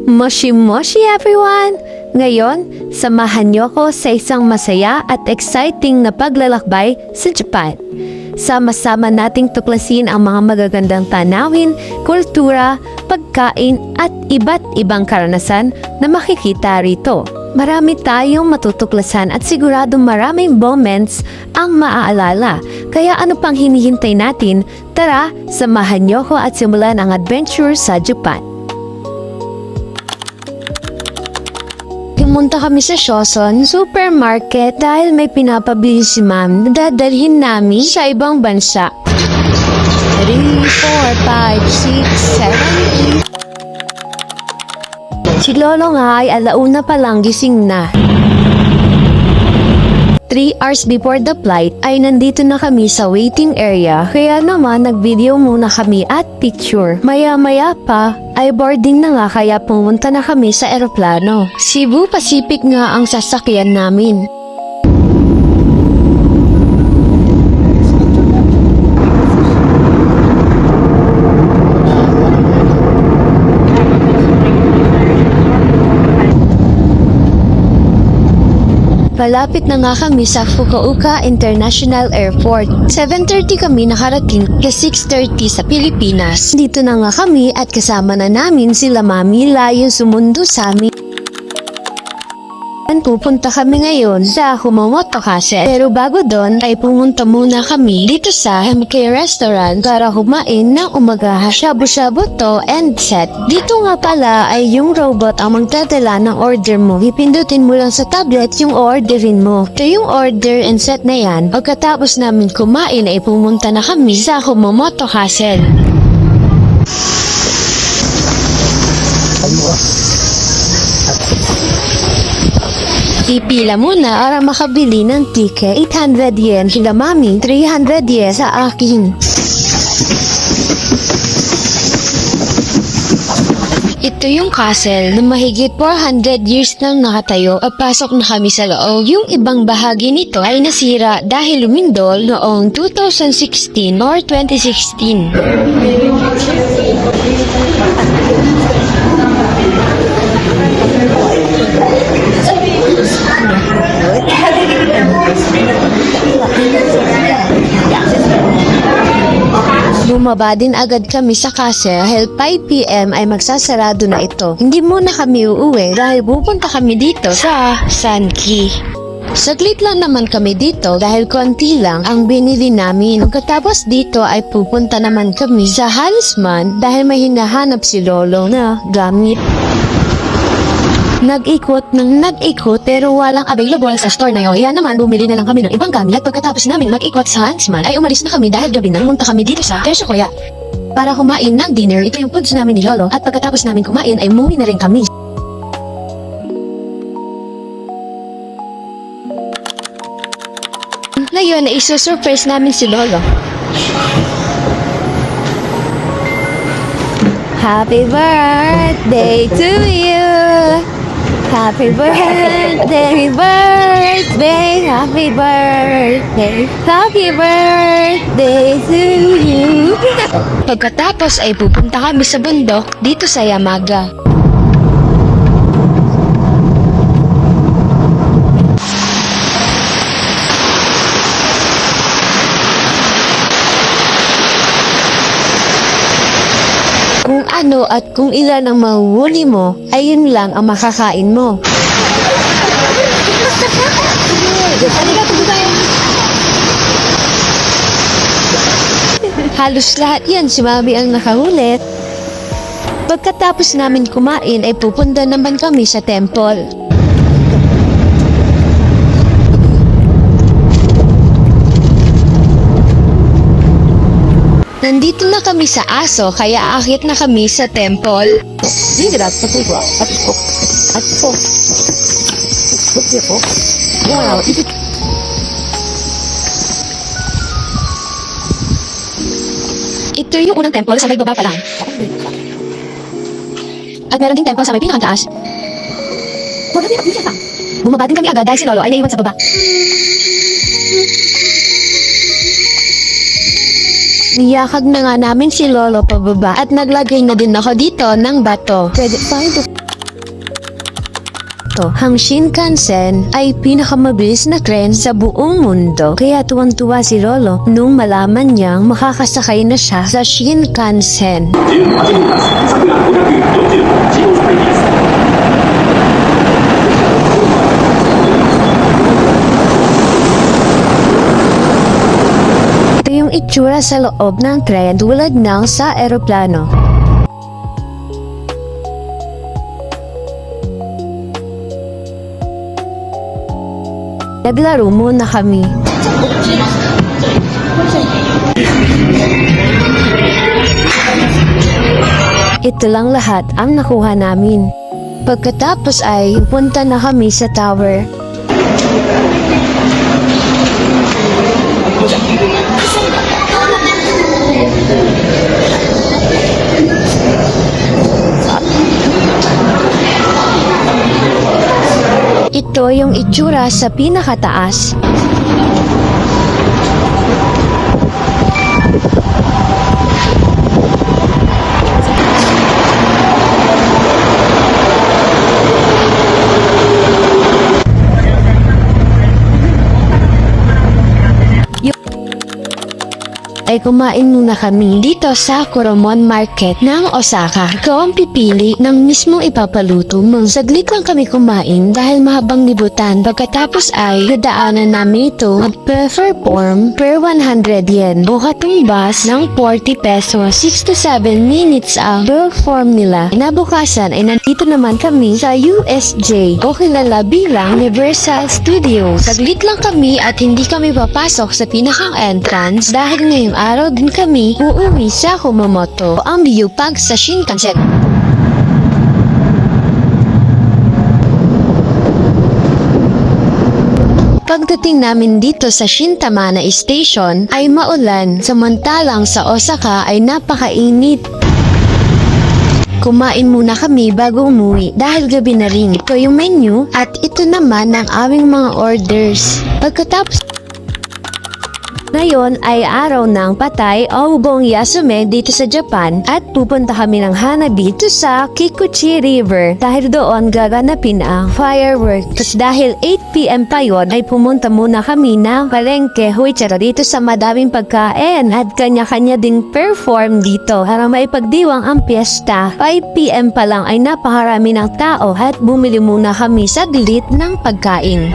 Moshi Moshi everyone! Ngayon, samahan niyo ko sa isang masaya at exciting na paglalakbay sa Japan. Sama-sama nating tuklasin ang mga magagandang tanawin, kultura, pagkain at iba't ibang karanasan na makikita rito. Marami tayong matutuklasan at siguradong maraming moments ang maaalala. Kaya ano pang hinihintay natin? Tara, samahan niyo ko at simulan ang adventure sa Japan. Pumunta kami sa Shoson Supermarket dahil may pinapabili si ma'am na dadalhin namin sa ibang bansa. 3, 4, 5, 6, 7, 8. Si Lolo nga ay alauna pa lang gising na. 3 hours before the flight ay nandito na kami sa waiting area, kaya naman nag-video muna kami at picture. Maya-maya pa ay boarding na nga, kaya pumunta na kami sa eroplano. Cebu Pacific nga ang sasakyan namin. Malapit na nga kami sa Fukuoka International Airport. 7:30 kami nakarating ke 6:30 sa Pilipinas. Dito na nga kami at kasama na namin sila Mami Layo sumundo sa amin. Pupunta kami ngayon sa Kumamoto Castle. Pero bago doon ay pumunta muna kami dito sa MK Restaurant para kumain ng umaga. Shabu-shabu to and set. Dito nga pala ay yung robot ang magdadala ng order mo. Ipindutin mo lang sa tablet yung orderin mo. Ito yung order and set na yan. Pagkatapos namin kumain ay pumunta na kami sa Kumamoto Castle. Pipila muna para makabili ng ticket. 800 yen sila Mami, 300 yen sa akin. Ito yung castle na mahigit 400 years nang nakatayo at pasok na kami sa loob. Yung ibang bahagi nito ay nasira dahil lumindol noong 2016 or 2016. Bumaba din agad kami sa castle dahil 5 PM ay magsasarado na ito. Hindi muna kami uuwi dahil pupunta kami dito sa Sanki. Saglit lang naman kami dito dahil konti lang ang binili namin. Pagkatapos dito ay pupunta naman kami sa Halisman dahil may hinahanap si Lolo na gamit. Nag-ikot pero walang available sa store na yun. Kaya naman bumili na lang kami ng ibang gamit. Pagkatapos namin mag-ikot sa Hansman ay umalis na kami dahil gabi na pumunta kami dito sa Kesho Kuya para kumain ng dinner. Ito yung foods namin ni Lolo at pagkatapos namin kumain ay umuwi na rin kami. Ngayon ay isusurprise namin si Lolo. Happy birthday to you! Happy birthday, happy birthday, happy birthday to you. Pagkatapos ay pupunta kami sa bundok dito sa Yamaga. Kung ano at kung ilan ang mahuhuli mo, ay yun lang ang makakain mo. Halos lahat yan si Mami ang nakahuli. Pagkatapos namin kumain ay pupunta naman kami sa temple. Nandito na kami sa aso, kaya aakyat na kami sa temple. Ito yung unang temple sa may baba pa lang. At meron ding temple sa may pinakataas. Bumaba din kami agad dahil si Lolo ay naiwan sa baba. Niyakag na nga namin si Lolo pababa at naglagay na din ako dito ng bato. Pwede pa ito. Kumomoto. Ang Shinkansen ay pinakamabilis na tren sa buong mundo. Kaya tuwang-tuwa si Lolo nung malaman niyang makakasakay na siya sa Shinkansen. 18分発さくら548号線です。 Ito yung itsura sa loob ng tren tulad ng sa eroplano. Naglaro muna kami. Ito lang lahat ang nakuha namin. Pagkatapos ay punta na kami sa tower. Ito yung itsura sa pinakataas. Ay kumain muna kami dito sa Koromon Market ng Osaka. Ikaw ang pipili ng mismong ipapaluto mo. Saglit lang kami kumain dahil mahabang libutan. Pagkatapos ay dadaanan namin ito at per form per 100 yen. Buhatong bus ng 40 pesos. 6 to 7 minutes ang per form nila. Nabukasan ay nandito naman kami sa USJ o kilala bilang Universal Studios. Saglit lang kami at hindi kami papasok sa pinakang entrance dahil ngayong araw din kami uuwi sa Kumamoto ang Byupag sa Shinkansen. Pagdating namin dito sa Shintamana Station ay maulan, samantalang sa Osaka ay napakainit. Kumain muna kami bago umuwi dahil gabi na rin. Ito yung menu at ito naman ang aming mga orders. Pagkatapos ngayon ay araw ng patay o Ubong Yasume dito sa Japan at pupunta kami ng Hanabi dito sa Kikuchi River dahil doon gaganapin ang fireworks. Tapos dahil 8 PM pa yon ay pumunta muna kami ng palengke huichara dito sa madaming pagkain at kanya-kanya ding perform dito para maipagdiwang ang piyesta. 5 PM pa lang ay napakarami ng tao at bumili muna kami saglit ng pagkain.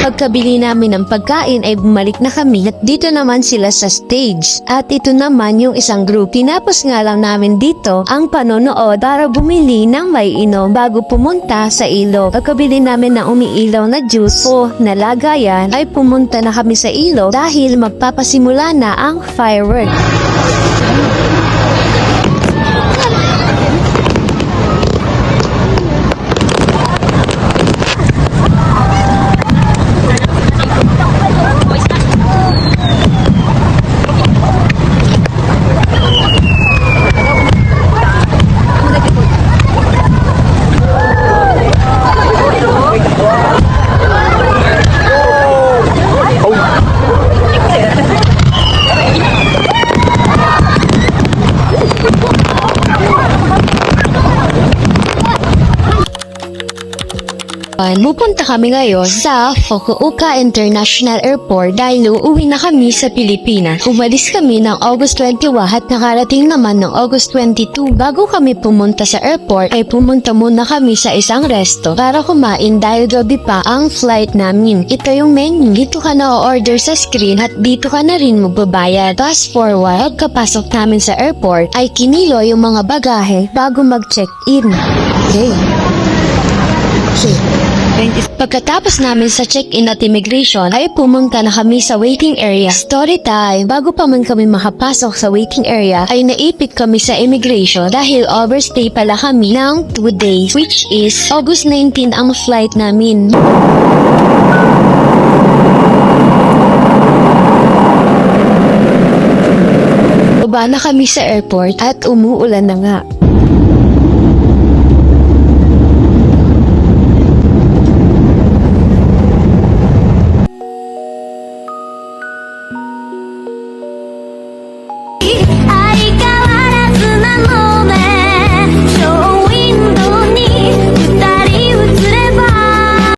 Pagkabili namin ng pagkain ay bumalik na kami at dito naman sila sa stage. At ito naman yung isang group. Tinapos nga lang namin dito ang panonood para bumili ng may inom bago pumunta sa ilog. Pagkabili namin ng umiilaw na juice o nalagayan ay pumunta na kami sa ilog dahil magpapasimula na ang firework. Pupunta kami ngayon sa Fukuoka International Airport dahil uuwi na kami sa Pilipinas. Umalis kami ng August 21 at nakarating naman ng August 22. Bago kami pumunta sa airport ay pumunta muna kami sa isang resto para kumain dahil gabi pa ang flight namin. Ito yung menu. Dito ka na order sa screen at dito ka na rin magbabayad. Fast forward, pagkapasok namin sa airport ay kinilo yung mga bagahe bago mag-check-in. Okay. Pagkatapos namin sa check-in at immigration ay pumunta na kami sa waiting area. Story time! Bago pa man kami makapasok sa waiting area ay naipit kami sa immigration dahil overstay pala kami ng 2 days which is August 19 ang flight namin. Baba na kami sa airport at umuulan na nga.